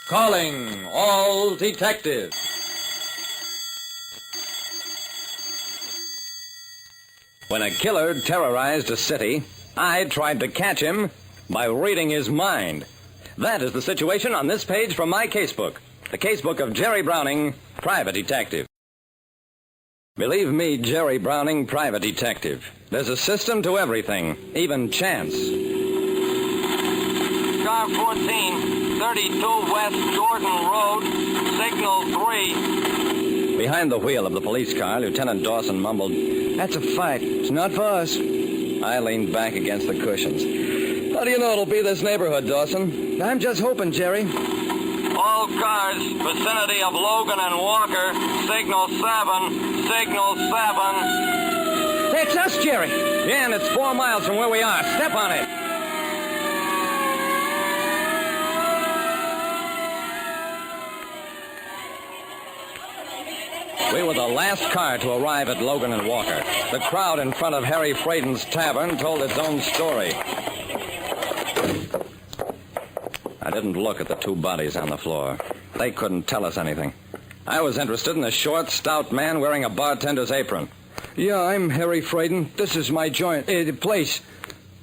Calling all detectives. When a killer terrorized a city, I tried to catch him by reading his mind. That is the situation on this page from my casebook. The casebook of Jerry Browning, private detective. Believe me, Jerry Browning, private detective. There's a system to everything, even chance. Car 14, 32 West Jordan Road, signal 3. Behind the wheel of the police car, Lieutenant Dawson mumbled, "That's a fight. It's not for us." I leaned back against the cushions. "How do you know it'll be this neighborhood, Dawson?" "I'm just hoping, Jerry." All cars, vicinity of Logan and Walker, signal 7, signal 7. That's us, Jerry. Yeah, and it's 4 miles from where we are. Step on it. We were the last car to arrive at Logan and Walker. The crowd in front of Harry Fraden's tavern told its own story. I didn't look at the two bodies on the floor. They couldn't tell us anything. I was interested in a short, stout man wearing a bartender's apron. "Yeah, I'm Harry Fraden. This is my joint, place.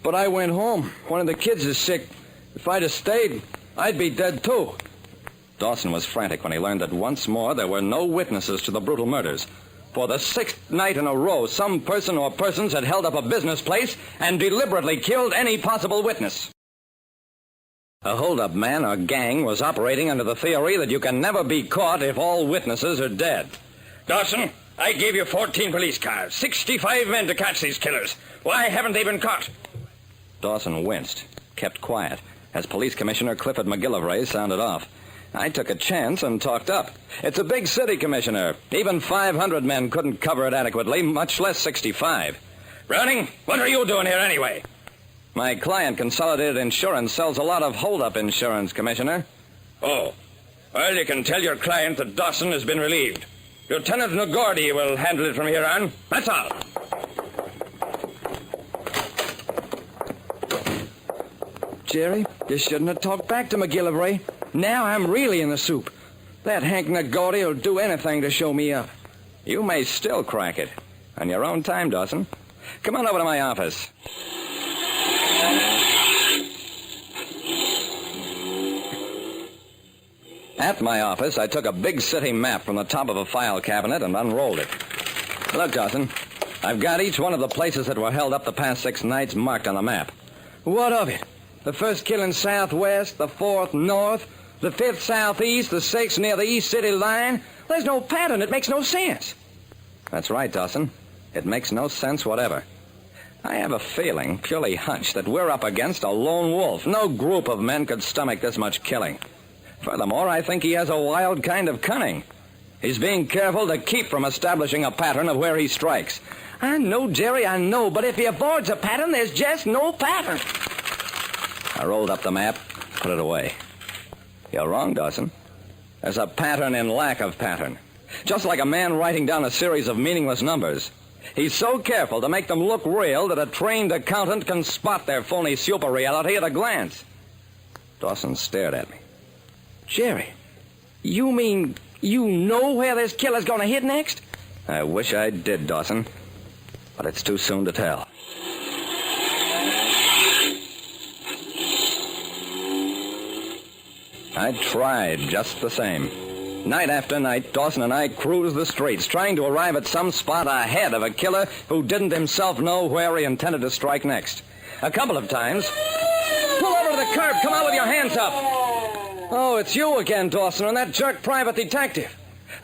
But I went home. One of the kids is sick. If I'd have stayed, I'd be dead, too." Dawson was frantic when he learned that once more there were no witnesses to the brutal murders. For the 6th night in a row, some person or persons had held up a business place and deliberately killed any possible witness. A hold-up man or gang was operating under the theory that you can never be caught if all witnesses are dead. "Dawson, I gave you 14 police cars, 65 men to catch these killers. Why haven't they been caught?" Dawson winced, kept quiet, as Police Commissioner Clifford McGillivray sounded off. I took a chance and talked up. "It's a big city, Commissioner. Even 500 men couldn't cover it adequately, much less 65. "Browning, what are you doing here anyway?" "My client, Consolidated Insurance, sells a lot of hold-up insurance, Commissioner." "Oh. Well, you can tell your client that Dawson has been relieved. Lieutenant Nagordy will handle it from here on. That's all." Jerry, you shouldn't have talked back to McGillivray. Now I'm really in the soup. That Hank Nagordy will do anything to show me up. You may still crack it. On your own time, Dawson. Come on over to my office. At my office, I took a big city map from the top of a file cabinet and unrolled it. Look, Dawson, I've got each one of the places that were held up the past 6 nights marked on the map. What of it? The first killing southwest, the 4th north, the 5th southeast, the 6th near the east city line. There's no pattern. It makes no sense. That's right, Dawson. It makes no sense whatever. I have a feeling, purely hunch, that we're up against a lone wolf. No group of men could stomach this much killing. Furthermore, I think he has a wild kind of cunning. He's being careful to keep from establishing a pattern of where he strikes. I know, Jerry, I know, but if he avoids a pattern, there's just no pattern. I rolled up the map, put it away. You're wrong, Dawson. There's a pattern in lack of pattern. Just like a man writing down a series of meaningless numbers. He's so careful to make them look real that a trained accountant can spot their phony super reality at a glance. Dawson stared at me. Jerry, you mean you know where this killer's going to hit next? I wish I did, Dawson. But it's too soon to tell. I tried just the same. Night after night, Dawson and I cruised the streets, trying to arrive at some spot ahead of a killer who didn't himself know where he intended to strike next. A couple of times... Pull over to the curb! Come out with your hands up! Oh, it's you again, Dawson, and that jerk private detective.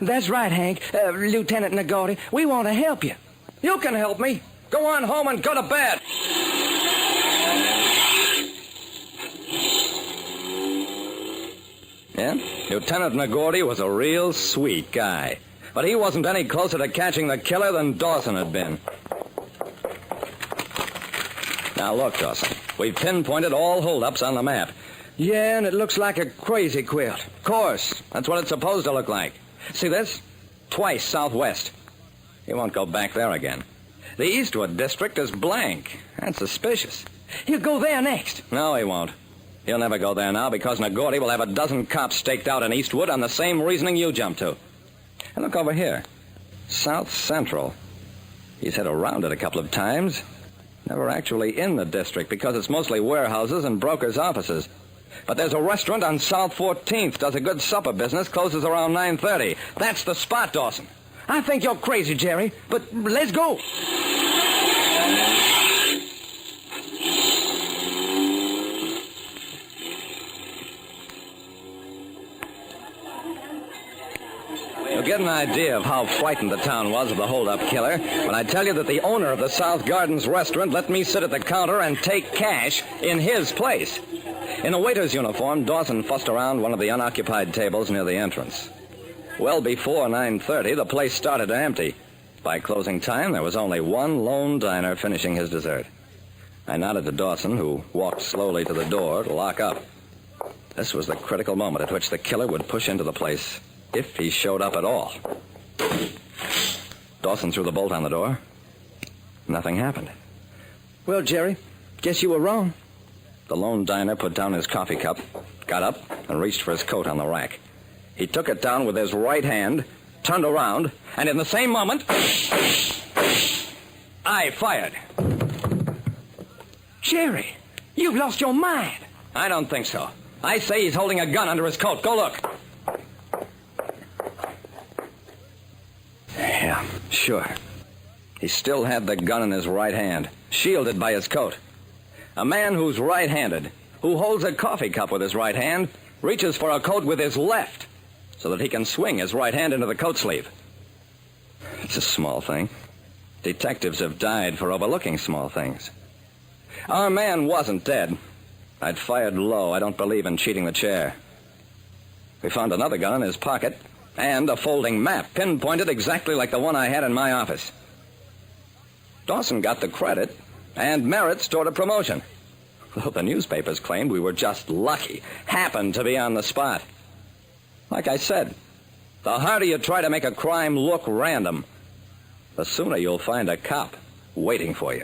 That's right, Hank. Lieutenant Nagordy, we want to help you. You can help me. Go on home and go to bed. Yeah? Lieutenant Nagordy was a real sweet guy. But he wasn't any closer to catching the killer than Dawson had been. Now, look, Dawson. We've pinpointed all holdups on the map. Yeah, and it looks like a crazy quilt. Of course. That's what it's supposed to look like. See this? Twice southwest. He won't go back there again. The Eastwood district is blank. That's suspicious. He'll go there next. No, he won't. He'll never go there now because Nagordy will have a dozen cops staked out in Eastwood on the same reasoning you jumped to. And look over here. South Central. He's hit around it a couple of times. Never actually in the district because it's mostly warehouses and brokers' offices. But there's a restaurant on South 14th, does a good supper business, closes around 9:30. That's the spot, Dawson. I think you're crazy, Jerry, but let's go. You'll get an idea of how frightened the town was of the hold-up killer when I tell you that the owner of the South Gardens restaurant let me sit at the counter and take cash in his place. In a waiter's uniform, Dawson fussed around one of the unoccupied tables near the entrance. Well before 9:30, the place started to empty. By closing time, there was only one lone diner finishing his dessert. I nodded to Dawson, who walked slowly to the door to lock up. This was the critical moment at which the killer would push into the place, if he showed up at all. Dawson threw the bolt on the door. Nothing happened. Well, Jerry, guess you were wrong. The lone diner put down his coffee cup, got up, and reached for his coat on the rack. He took it down with his right hand, turned around, and in the same moment, I fired. Jerry, you've lost your mind. I don't think so. I say he's holding a gun under his coat. Go look. Yeah, sure. He still had the gun in his right hand, shielded by his coat. A man who's right-handed, who holds a coffee cup with his right hand, reaches for a coat with his left so that he can swing his right hand into the coat sleeve. It's a small thing. Detectives have died for overlooking small things. Our man wasn't dead. I'd fired low. I don't believe in cheating the chair. We found another gun in his pocket and a folding map pinpointed exactly like the one I had in my office. Dawson got the credit, and Merritt's toward a promotion. Though the newspapers claimed we were just lucky, happened to be on the spot. Like I said, the harder you try to make a crime look random, the sooner you'll find a cop waiting for you.